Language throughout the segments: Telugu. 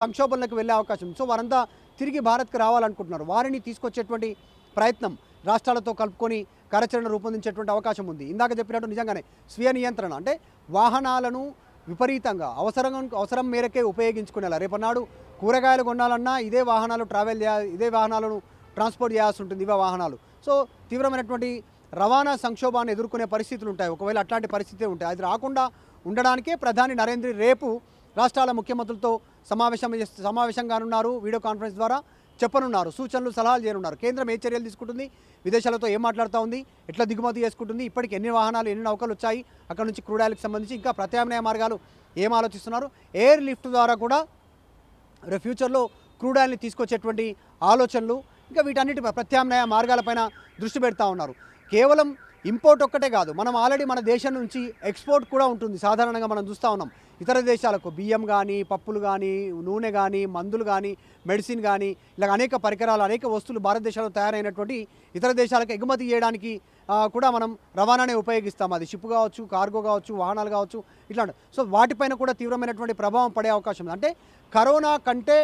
సంక్షోభంలోకి వెళ్ళే అవకాశం. సో వారంతా తిరిగి భారత్కి రావాలనుకుంటున్నారు. వారిని తీసుకొచ్చేటువంటి ప్రయత్నం రాష్ట్రాలతో కలుపుకొని కార్యాచరణ రూపొందించేటువంటి అవకాశం ఉంది. ఇందాక చెప్పినట్టు నిజంగానే స్వీయ నియంత్రణ అంటే వాహనాలను విపరీతంగా అవసరం మేరకే ఉపయోగించుకునేలా. రేపన్నాడు కూరగాయలు కొనాలన్నా ఇదే వాహనాలు ఇదే వాహనాలను ట్రాన్స్పోర్ట్ చేయాల్సి ఉంటుంది. ఇవే వాహనాలు. సో తీవ్రమైనటువంటి రవాణా సంక్షోభాన్ని ఎదుర్కొనే పరిస్థితులు ఉంటాయి. ఒకవేళ అట్లాంటి పరిస్థితే ఉంటాయి. అది రాకుండా ఉండడానికే ప్రధాని నరేంద్ర రేపు రాష్ట్రాల ముఖ్యమంత్రులతో సమావేశం కానున్నారు. వీడియో కాన్ఫరెన్స్ ద్వారా చెప్పనున్నారు. సూచనలు సలహాలు చేయనున్నారు. కేంద్రం ఏ చర్యలు తీసుకుంటుంది, విదేశాలతో ఏం మాట్లాడుతూ ఉంది, ఎట్లా దిగుమతి చేసుకుంటుంది, ఇప్పటికి ఎన్ని వాహనాలు ఎన్ని నౌకలు వచ్చాయి, అక్కడ నుంచి క్రూడ్ ఆయిల్కి సంబంధించి ఇంకా ప్రత్యామ్నాయ మార్గాలు ఏం ఆలోచిస్తున్నారు, ఎయిర్ లిఫ్ట్ ద్వారా కూడా రేపు ఫ్యూచర్లో క్రూడ్ ఆయిల్ని తీసుకొచ్చేటువంటి ఆలోచనలు ఇంకా వీటన్నిటి ప్రత్యామ్నాయ మార్గాలపైన దృష్టి పెడతా ఉన్నారు. కేవలం ఇంపోర్ట్ ఒక్కటే కాదు, మనం ఆల్రెడీ మన దేశం నుంచి ఎక్స్పోర్ట్ కూడా ఉంటుంది. సాధారణంగా మనం చూస్తూ ఉన్నాం ఇతర దేశాలకు బియ్యం కానీ, పప్పులు కానీ, నూనె కానీ, మందులు కానీ, మెడిసిన్ కానీ, ఇలా అనేక పరికరాలు, అనేక వస్తువులు భారతదేశంలో తయారైనటువంటి ఇతర దేశాలకు ఎగుమతి చేయడానికి కూడా మనం రవాణానే ఉపయోగిస్తాం. అది షిప్ కావచ్చు, కార్గో కావచ్చు, వాహనాలు కావచ్చు, ఇట్లాంటి. సో వాటిపైన కూడా తీవ్రమైనటువంటి ప్రభావం పడే అవకాశం ఉంది. అంటే కరోనా కంటే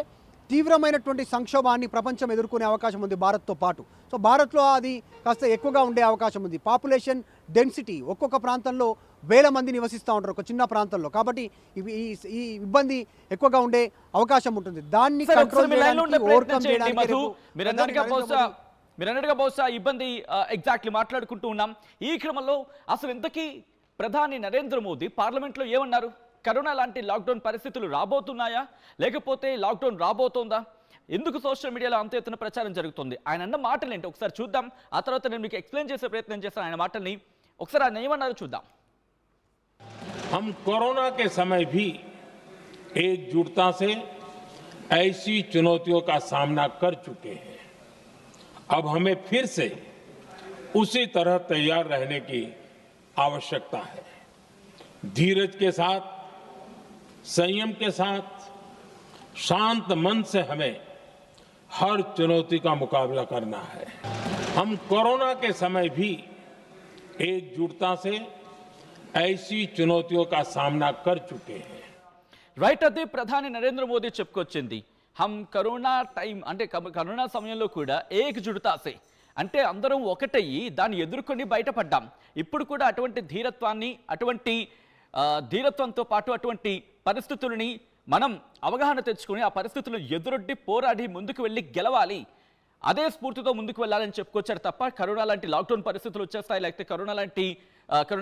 తీవ్రమైనటువంటి సంక్షోభాన్ని ప్రపంచం ఎదుర్కొనే అవకాశం ఉంది భారత్తో పాటు. సో భారత్లో అది కాస్త ఎక్కువగా ఉండే అవకాశం ఉంది. పాపులేషన్ డెన్సిటీ ఒక్కొక్క ప్రాంతంలో వేల మంది నివసిస్తూ ఉంటారు ఒక చిన్న ప్రాంతంలో. కాబట్టి ఈ ఇబ్బంది ఎక్కువగా ఉండే అవకాశం ఉంటుంది. దాన్ని కంట్రోల్ చేయడానికి, ఓవర్కమ్ చేయడానికి మీరన్నట్టుగా బహుశా ఇబ్బంది ఎగ్జాక్ట్లీ మాట్లాడుకుంటూ ఉన్నాం. ఈ క్రమంలో అసలు ఇంతకీ ప్రధాని నరేంద్ర మోదీ పార్లమెంట్లో ఏమన్నారు? కరోనా లాంటి లాక్డౌన్ పరిస్థితులు రాబోతున్నాయా, లేకపోతే లాక్డౌన్ రాబోతోందా? ఎందుకు సోషల్ మీడియాలో అంత ఎత్తున ప్రచారం జరుగుతుంది? ఆయన అన్న మాటలు ఏంటి ఒకసారి చూద్దాం. ఆ తర్వాత నేను మీకు ఎక్స్ప్లెయిన్ చేసే ప్రయత్నం చేస్తాను ఆయన మాటల్ని. ఒకసారి ఆయన ఏమన్నారో చూద్దాం. हम कोरोना के समय भी एकजुटता से ऐसी चुनौतियों का सामना कर चुके हैं. अब हमें फिर से उसी तरह तैयार रहने की आवश्यकता है. धीरज के साथ, संयम के साथ, शांत मन से हमें हर चुनौती का मुकाबला करना है. हम कोरोना के समय भी एकजुटता से ऐसी चुनौतियों का सामना कर चुके हैं. రైట్, అదే ప్రధాని నరేంద్ర మోదీ చెప్పుకొచ్చింది. హమ్ కరోనా టైం అంటే కరోనా సమయంలో కూడా ఏకజుడతాసే అంటే అందరం ఒకటయ్యి దాన్ని ఎదుర్కొని బయటపడ్డాం. ఇప్పుడు కూడా అటువంటి ధీరత్వంతో పాటు అటువంటి పరిస్థితులని మనం అవగాహన తెచ్చుకొని ఆ పరిస్థితులను ఎదురొడ్డి పోరాడి ముందుకు వెళ్ళి గెలవాలి. అదే స్ఫూర్తితో ముందుకు వెళ్ళాలని చెప్పుకొచ్చారు తప్ప కరోనా లాంటి లాక్డౌన్ పరిస్థితులు వచ్చేస్తాయి, లేకపోతే కరోనా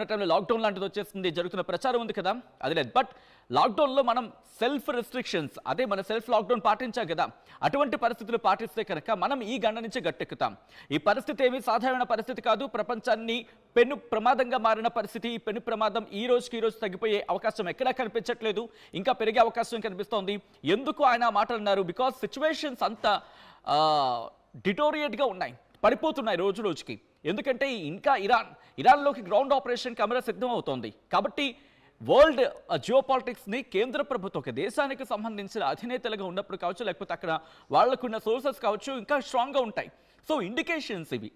టైంలో లాక్డౌన్ లాంటిది వచ్చేస్తుంది జరుగుతున్న ప్రచారం ఉంది కదా, అది లేదు. బట్ లాక్డౌన్లో మనం సెల్ఫ్ రెస్ట్రిక్షన్స్, అదే మన సెల్ఫ్ లాక్డౌన్ పాటించాం కదా, అటువంటి పరిస్థితులు పాటిస్తే కనుక మనం ఈ గండ నుంచి గట్టెక్కుతాం. ఈ పరిస్థితి ఏమీ సాధారణ పరిస్థితి కాదు. ప్రపంచాన్ని పెను ప్రమాదంగా మారిన పరిస్థితి. ఈ పెను ప్రమాదం ఈ రోజుకి ఈ రోజు తగ్గిపోయే అవకాశం ఎక్కడా కనిపించట్లేదు, ఇంకా పెరిగే అవకాశం కనిపిస్తోంది. ఎందుకు ఆయన మాటలు అన్నారు? బికాస్ సిచ్యువేషన్స్ అంతా డిటోరియేట్గా ఉన్నాయి, పడిపోతున్నాయి రోజు రోజుకి. ఎందుకంటే ఇంకా ఇరాన్లోకి గ్రౌండ్ ఆపరేషన్ కెమెరా సిద్ధం అవుతోంది. కాబట్టి వరల్డ్ జియోపాలిటిక్స్ని కేంద్ర ప్రభుత్వం ఒక దేశానికి సంబంధించిన అధినేతలుగా ఉన్నప్పుడు కావచ్చు, లేకపోతే అక్కడ వాళ్ళకున్న సోర్సెస్ కావచ్చు, ఇంకా స్ట్రాంగ్గా ఉంటాయి. సో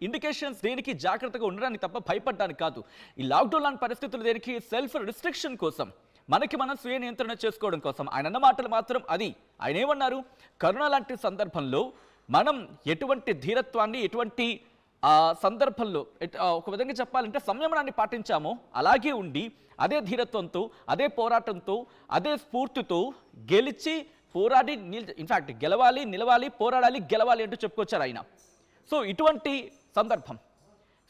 ఇండికేషన్స్ దేనికి జాగ్రత్తగా ఉండడానికి తప్ప భయపడడానికి కాదు. ఈ లాక్డౌన్ లాంటి పరిస్థితులు దేనికి? సెల్ఫ్ రిస్ట్రిక్షన్ కోసం, మనం స్వీయ నియంత్రణ చేసుకోవడం కోసం. ఆయన అన్న మాటలు మాత్రం అది. ఆయన ఏమన్నారు? కరోనా లాంటి సందర్భంలో మనం ఎటువంటి ధీరత్వాన్ని, ఎటువంటి సందర్భంలో ఒక విధంగా చెప్పాలంటే సంయమనాన్ని పాటించామో అలాగే ఉండి అదే ధీరత్వంతో, అదే పోరాటంతో, అదే స్ఫూర్తితో గెలిచి పోరాడి ఇన్ఫ్యాక్ట్ గెలవాలి, నిలవాలి, పోరాడాలి, గెలవాలి అంటూ చెప్పుకొచ్చారు ఆయన. సో ఇటువంటి సందర్భం.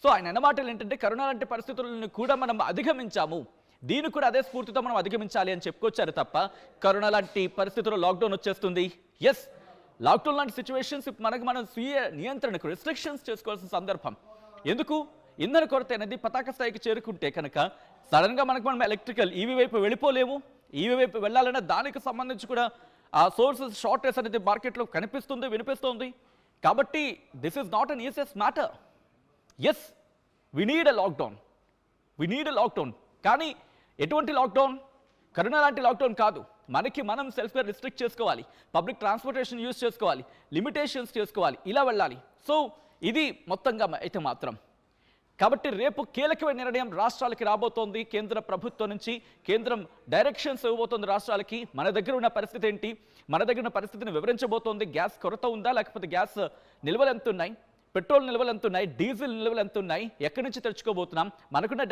సో ఆయన అన్న మాటలు ఏంటంటే కరోనా లాంటి పరిస్థితులను కూడా మనం అధిగమించాము, దీన్ని కూడా అదే స్ఫూర్తితో మనం అధిగమించాలి అని చెప్పుకొచ్చారు తప్ప కరోనా లాంటి పరిస్థితుల్లో లాక్డౌన్ వచ్చేస్తుంది. ఎస్, లాక్డౌన్ లాంటి సిచ్యువేషన్స్ మనం స్వీయ నియంత్రణకు రెస్ట్రిక్షన్స్ చేసుకోవాల్సిన సందర్భం. ఎందుకు? ఇంధన కొరత అనేది పతాక స్థాయికి చేరుకుంటే కనుక సడన్గా మనం ఎలక్ట్రికల్ ఈవీ వైపు వెళ్ళిపోలేము. ఈవీ వైపు వెళ్ళాలన్నా దానికి సంబంధించి కూడా ఆ సోర్సెస్ షార్టేజ్ అనేది మార్కెట్లో వినిపిస్తుంది. కాబట్టి this is not an easiest matter. Yes, we need a lockdown. కానీ ఎటువంటి లాక్డౌన్? కరోనా లాంటి లాక్డౌన్ కాదు. మనం సెల్ఫ్గా రిస్ట్రిక్ట్ చేసుకోవాలి, పబ్లిక్ ట్రాన్స్పోర్టేషన్ యూజ్ చేసుకోవాలి, లిమిటేషన్స్ చేసుకోవాలి, ఇలా వెళ్ళాలి. సో ఇది మొత్తంగా అయితే మాత్రం కాబట్టి రేపు కీలకమైన నిర్ణయం రాష్ట్రాలకి రాబోతోంది కేంద్ర ప్రభుత్వం నుంచి. కేంద్రం డైరెక్షన్స్ ఇవ్వబోతోంది రాష్ట్రాలకి. మన దగ్గర ఉన్న పరిస్థితి ఏంటి, మన దగ్గర ఉన్న పరిస్థితిని వివరించబోతోంది. గ్యాస్ కొరత ఉందా, లేకపోతే గ్యాస్ నిల్వలు ఎంత ఉన్నాయి, పెట్రోల్ నిల్వలు ఎంత ఉన్నాయి, డీజిల్ నిల్వలు ఎంత ఉన్నాయి, ఎక్కడి నుంచి తెచ్చుకోబోతున్నాం, మనకున్న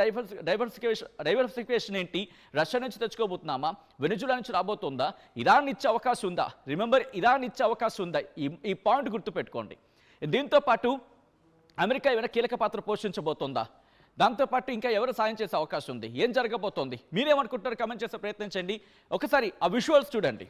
డైవర్సిఫికేషన్ ఏంటి, రష్యా నుంచి తెచ్చుకోబోతున్నామా, వెనిజులా నుంచి రాబోతుందా, ఇరాన్ ఇచ్చే అవకాశం ఉందా, రిమెంబర్ ఇరాన్ ఇచ్చే అవకాశం ఉందా, ఈ పాయింట్ గుర్తుపెట్టుకోండి. దీంతో పాటు అమెరికా ఏమైనా కీలక పాత్ర పోషించబోతోందా, దాంతోపాటు ఇంకా ఎవరు సాయం చేసే అవకాశం ఉంది, ఏం జరగబోతోంది, మీరేమనుకుంటారు కమెంట్ చేసే ప్రయత్నం చేయండి. ఒకసారి ఆ విజువల్స్ చూడండి.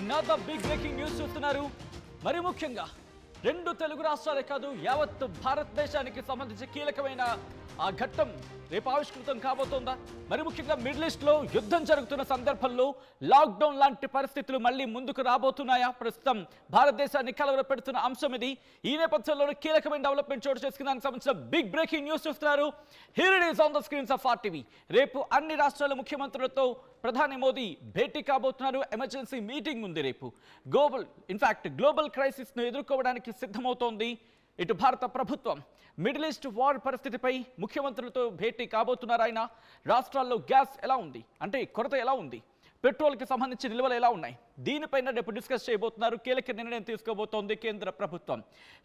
అన్నదర్ బిగ్ బ్రేకింగ్ న్యూస్ చూస్తున్నారు. మరి ముఖ్యంగా రెండు తెలుగు రాష్ట్రాలే కాదు, యావత్ భారతదేశానికి సంబంధించి కీలకమైన ఆ ఘట్టం రేపు ఆవిష్కృతం కాబోతోందా? మరి ముఖ్యంగా మిడిల్ ఈస్ట్ లో యుద్ధం జరుగుతున్న సందర్భంలో లాక్డౌన్ లాంటి పరిస్థితులు మళ్ళీ ముందుకు రాబోతున్నాయా? ప్రస్తుతం భారతదేశాన్ని కలవరపెడుతున్న అంశం ఇది. ఈ నేపథ్యంలో కీలకమైన డెవలప్మెంట్ చోటు చేసుకున్న దానికి సంబంధించిన బిగ్ బ్రేకింగ్ న్యూస్ చూస్తున్నారు. Here it is on the screens of RTV. రేపు అన్ని రాష్ట్రాల ముఖ్యమంత్రులతో ప్రధాని మోదీ భేటీ కాబోతున్నారు. ఎమర్జెన్సీ మీటింగ్ ఉంది రేపు. గ్లోబల్ క్రైసిస్ ను ఎదుర్కోవడానికి సిద్ధమవుతోంది ఇటు భారత ప్రభుత్వం. మిడిల్ ఈస్ట్ వార్ పరిస్థితిపై ముఖ్యమంత్రులతో భేటీ కాబోతున్నారు ఆయన. రాష్ట్రాల్లో గ్యాస్ ఎలా ఉంది, అంటే కొరత ఎలా ఉంది, పెట్రోల్కి సంబంధించి నిల్వలు ఎలా ఉన్నాయి, దీనిపైన రేపు డిస్కస్ చేయబోతున్నారు. కీలక నిర్ణయం తీసుకోబోతోంది కేంద్ర ప్రభుత్వం.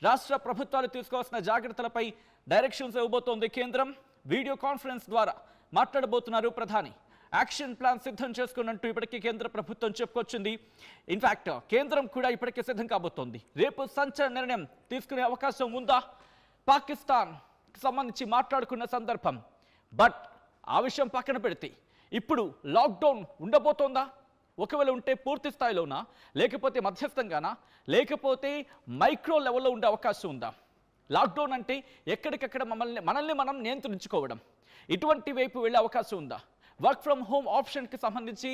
రాష్ట్ర ప్రభుత్వాలు తీసుకోవాల్సిన జాగ్రత్తలపై డైరెక్షన్స్ ఇవ్వబోతోంది కేంద్రం. వీడియో కాన్ఫరెన్స్ ద్వారా మాట్లాడబోతున్నారు ప్రధాని. యాక్షన్ ప్లాన్ సిద్ధం చేసుకున్నట్టు ఇప్పటికీ కేంద్ర ప్రభుత్వం చెప్పుకొచ్చింది. ఇన్ఫాక్ట్ కేంద్రం కూడా ఇప్పటికే సిద్ధం కాబోతోంది. రేపు సంచలన నిర్ణయం తీసుకునే అవకాశం ఉందా? పాకిస్తాన్ సంబంధించి మాట్లాడుకున్న సందర్భం. బట్ ఆ విషయం పక్కన పెడితే ఇప్పుడు లాక్డౌన్ ఉండబోతోందా? ఒకవేళ ఉంటే పూర్తి స్థాయిలోనా, లేకపోతే మధ్యస్థంగానా, లేకపోతే మైక్రో లెవెల్లో ఉండే అవకాశం ఉందా? లాక్డౌన్ అంటే ఎక్కడికక్కడ మనల్ని మనం నియంత్రించుకోవడం, ఇటువంటి వైపు వెళ్ళే అవకాశం ఉందా? వర్క్ ఫ్రమ్ హోమ్ ఆప్షన్కి సంబంధించి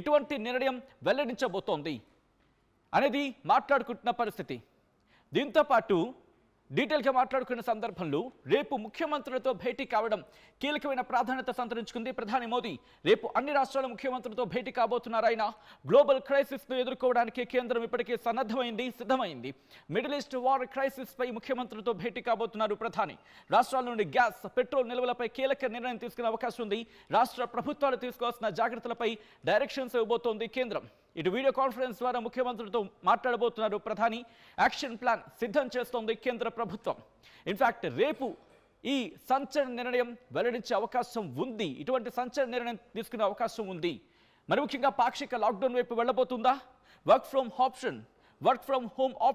ఎటువంటి నిర్ణయం వెల్లడించబోతోంది అనేది మాట్లాడుకుంటున్న పరిస్థితి. దీంతో పాటు డీటెయిల్గా మాట్లాడుకున్న సందర్భంలో రేపు ముఖ్యమంత్రులతో భేటీ కావడం కీలకమైన ప్రాధాన్యత సంతరించుకుంది ప్రధాని మోదీ. రేపు అన్ని రాష్ట్రాల ముఖ్యమంత్రులతో భేటీ కాబోతున్నారు ఆయన. గ్లోబల్ క్రైసిస్ను ఎదుర్కోవడానికి కేంద్రం ఇప్పటికే సిద్ధమైంది. మిడిల్ ఈస్ట్ వార్ క్రైసిస్ పై ముఖ్యమంత్రులతో భేటీ కాబోతున్నారు ప్రధాని. రాష్ట్రాల నుండి గ్యాస్, పెట్రోల్ నిల్వలపై కీలక నిర్ణయం తీసుకునే అవకాశం ఉంది. రాష్ట్ర ప్రభుత్వాలు తీసుకోవాల్సిన జాగ్రత్తలపై డైరెక్షన్స్ ఇవ్వబోతోంది కేంద్రం. ఇటు వీడియో కాన్ఫరెన్స్ ద్వారా ముఖ్యమంత్రులతో మాట్లాడబోతున్నారు ప్రధాని. యాక్షన్ ప్లాన్ సిద్ధం చేస్తోంది కేంద్ర ప్రభుత్వం. ఇన్ఫాక్ట్ రేపు ఈ సంచలన నిర్ణయం వెల్లడించే అవకాశం ఉంది. ఇటువంటి సంచలన నిర్ణయం తీసుకునే అవకాశం ఉంది. మరి ముఖ్యంగా పాక్షిక లాక్డౌన్ వైపు వెళ్ళబోతుందా? Work from home